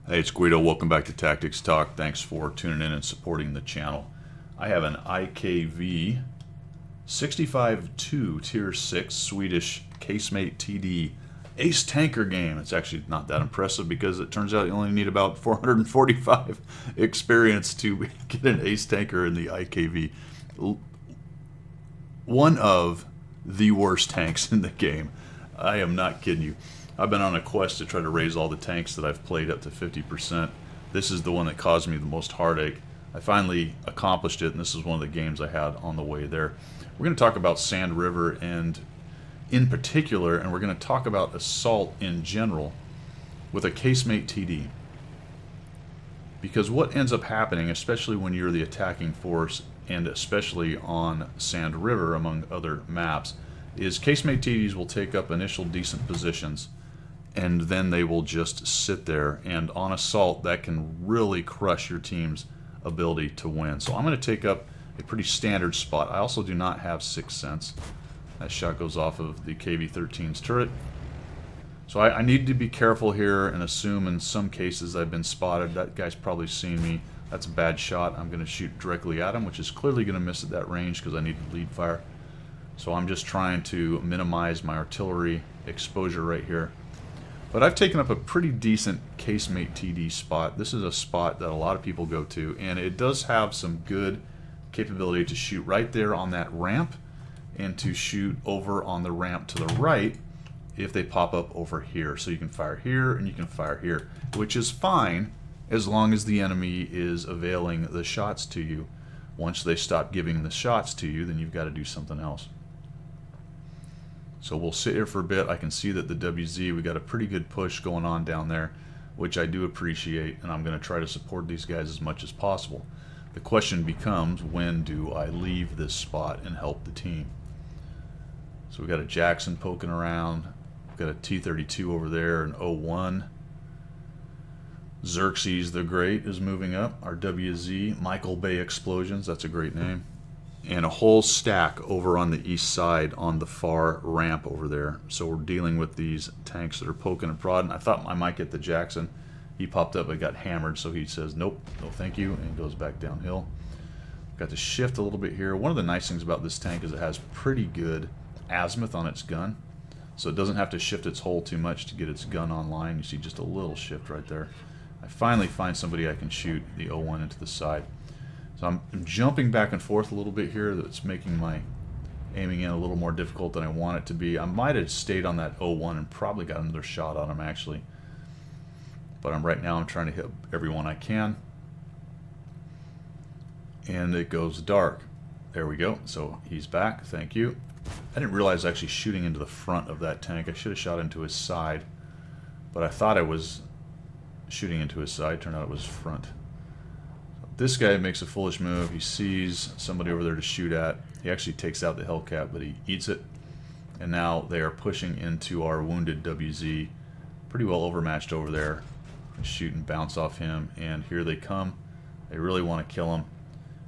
Hey, it's Guido. Welcome back to Tactics Talk. Thanks for tuning in and supporting the channel. I have an IKV 65-2 Tier 6 Swedish Casemate TD Ace Tanker game. It's actually not that impressive because it turns out you only need about 445 experience to get an Ace Tanker in the IKV. One of the worst tanks in the game. I am not kidding you. I've been on a quest to try to raise all the tanks that I've played up to 50%. This is the one that caused me the most heartache. I finally accomplished it, and this is one of the games I had on the way there. We're going to talk about Sand River and in particular, and we're going to talk about Assault in general with a Casemate TD. Because what ends up happening, especially when you're the attacking force, and especially on Sand River among other maps, is Casemate TDs will take up initial decent positions, and then they will just sit there, and on Assault that can really crush your team's ability to win. So I'm going to take up a pretty standard spot. I also do not have Sixth Sense. That shot goes off of the KV-13's turret. So I need to be careful here and assume in some cases I've been spotted. That guy's probably seen me. That's a bad shot. I'm going to shoot directly at him, which is clearly going to miss at that range because I need to lead fire. So I'm just trying to minimize my artillery exposure right here. But I've taken up a pretty decent Casemate TD spot. This is a spot that a lot of people go to, and it does have some good capability to shoot right there on that ramp and to shoot over on the ramp to the right if they pop up over here. So you can fire here and you can fire here, which is fine as long as the enemy is availing the shots to you. Once they stop giving the shots to you, then you've got to do something else. So we'll sit here for a bit. I can see that the WZ, we got a pretty good push going on down there, which I do appreciate, and I'm going to try to support these guys as much as possible. The question becomes, when do I leave this spot and help the team? So we got a Jackson poking around. We've got a T-32 over there, an 01. Xerxes the Great is moving up. Our WZ, Michael Bay Explosions, that's a great name. And a whole stack over on the east side on the far ramp over there. So we're dealing with these tanks that are poking and prodding. I thought I might get the Jackson. He popped up and got hammered, so he says, nope, no thank you, and goes back downhill. Got to shift a little bit here. One of the nice things about this tank is it has pretty good azimuth on its gun. So it doesn't have to shift its hull too much to get its gun online. You see just a little shift right there. I finally find somebody I can shoot the 01 into the side. So I'm jumping back and forth a little bit here. That's making my aiming in a little more difficult than I want it to be. I might have stayed on that 01 and probably got another shot on him actually. But right now I'm trying to hit everyone I can. And it goes dark. There we go. So he's back. Thank you. I didn't realize actually shooting into the front of that tank. I should have shot into his side. But I thought I was shooting into his side. Turned out it was front. This guy makes a foolish move. He sees somebody over there to shoot at. He actually takes out the Hellcat, but he eats it. And now they are pushing into our wounded WZ. Pretty well overmatched over there. Shoot and bounce off him. And here they come. They really want to kill him.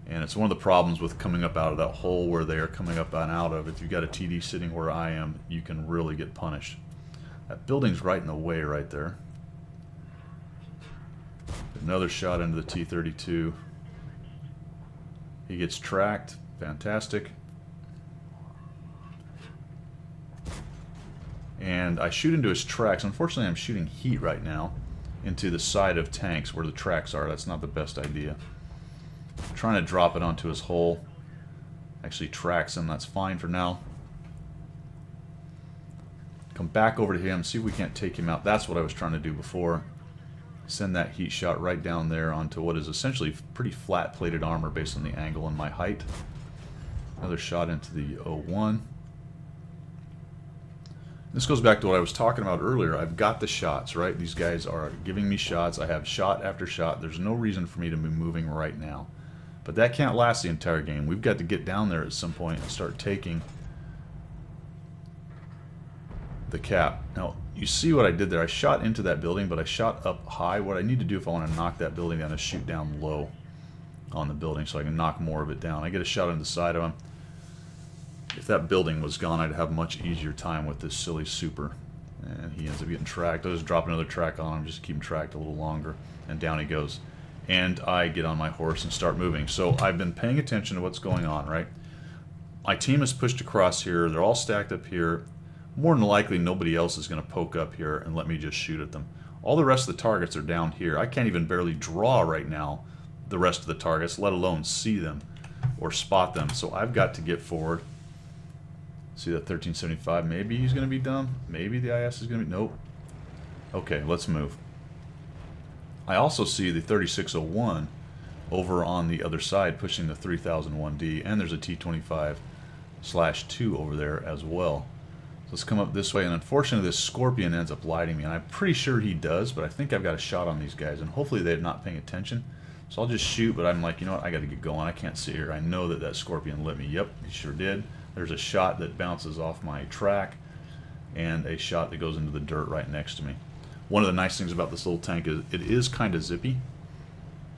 And it's one of the problems with coming up out of that hole where they are coming up and out of. If you've got a TD sitting where I am, you can really get punished. That building's right in the way right there. Another shot into the T-32. He gets tracked. Fantastic. And I shoot into his tracks. Unfortunately, I'm shooting heat right now into the side of tanks where the tracks are. That's not the best idea. I'm trying to drop it onto his hull. Actually tracks him. That's fine for now. Come back over to him. See if we can't take him out. That's what I was trying to do before. Send that heat shot right down there onto what is essentially pretty flat plated armor based on the angle and my height. Another shot into the 01. This goes back to what I was talking about earlier. I've got the shots, right? These guys are giving me shots. I have shot after shot. There's no reason for me to be moving right now. But that can't last the entire game. We've got to get down there at some point and start taking the cap. Now, you see what I did there. I shot into that building, but I shot up high. What I need to do if I want to knock that building down is shoot down low on the building so I can knock more of it down. I get a shot on the side of him. If that building was gone, I'd have a much easier time with this silly super. And he ends up getting tracked. I'll just drop another track on him, just keep him tracked a little longer. And down he goes. And I get on my horse and start moving. So I've been paying attention to what's going on, right? My team is pushed across here. They're all stacked up here. More than likely, nobody else is going to poke up here and let me just shoot at them. All the rest of the targets are down here. I can't even barely draw right now the rest of the targets, let alone see them or spot them. So I've got to get forward. See that 1375? Maybe he's going to be done. Maybe the IS is going to be... Nope. Okay, let's move. I also see the 3601 over on the other side pushing the 3001D, and there's a T25/2 over there as well. So let's come up this way, and unfortunately this Scorpion ends up lighting me, and I'm pretty sure he does, but I think I've got a shot on these guys, and hopefully they're not paying attention. So I'll just shoot, but I'm like, you know what, I got to get going. I can't see here. I know that that Scorpion lit me. Yep, he sure did. There's a shot that bounces off my track, and a shot that goes into the dirt right next to me. One of the nice things about this little tank is it is kind of zippy.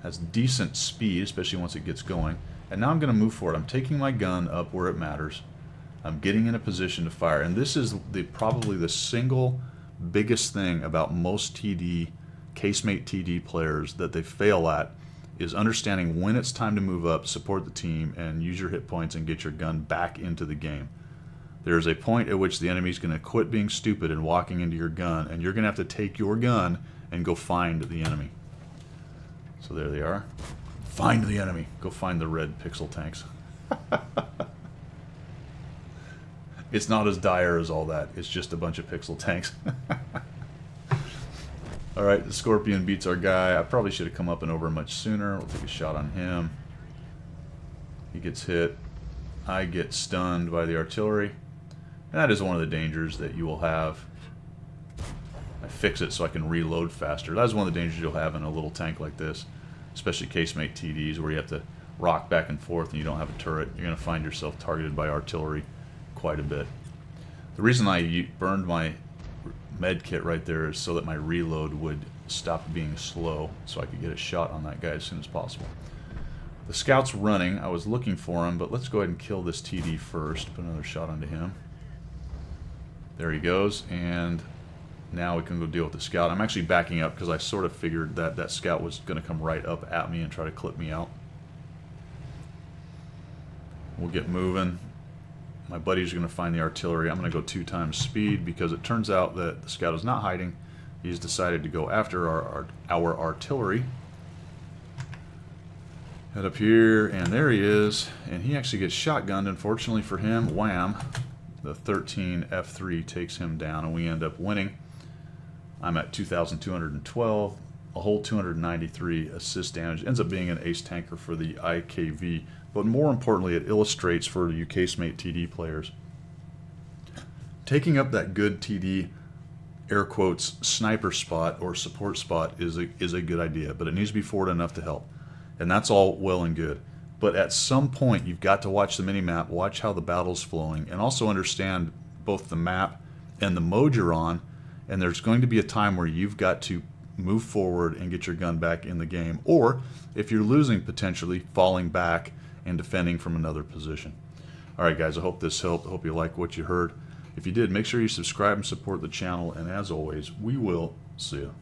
Has decent speed, especially once it gets going. And now I'm going to move forward. I'm taking my gun up where it matters. I'm getting in a position to fire. And this is probably the single biggest thing about most TD, Casemate TD players that they fail at, is understanding when it's time to move up, support the team, and use your hit points and get your gun back into the game. There's a point at which the enemy's going to quit being stupid and walking into your gun, and you're going to have to take your gun and go find the enemy. So there they are. Find the enemy. Go find the red pixel tanks. It's not as dire as all that. It's just a bunch of pixel tanks. Alright, the Scorpion beats our guy. I probably should have come up and over much sooner. We'll take a shot on him. He gets hit. I get stunned by the artillery. And that is one of the dangers that you will have. I fix it so I can reload faster. That is one of the dangers you'll have in a little tank like this, especially Casemate TDs, where you have to rock back and forth and you don't have a turret. You're going to find yourself targeted by artillery quite a bit. The reason I burned my med kit right there is so that my reload would stop being slow, so I could get a shot on that guy as soon as possible. The scout's running. I was looking for him, but let's go ahead and kill this TD first. Put another shot onto him. There he goes, and now we can go deal with the scout. I'm actually backing up because I sort of figured that that scout was going to come right up at me and try to clip me out. We'll get moving. My buddies are going to find the artillery. I'm going to go 2 times speed because it turns out that the scout is not hiding. He's decided to go after our artillery. Head up here, and there he is. And he actually gets shotgunned, unfortunately for him. Wham! The 13 F3 takes him down, and we end up winning. I'm at 2,212, a whole 293 assist damage. Ends up being an ace tanker for the IKV, but more importantly, it illustrates for you Casemate TD players. Taking up that good TD, air quotes, sniper spot or support spot is a good idea, but it needs to be forward enough to help. And that's all well and good. But at some point, you've got to watch the mini-map, watch how the battle's flowing, and also understand both the map and the mode you're on. And there's going to be a time where you've got to move forward and get your gun back in the game. Or, if you're losing, potentially falling back and defending from another position. Alright guys, I hope this helped. I hope you like what you heard. If you did, make sure you subscribe and support the channel. And as always, we will see you.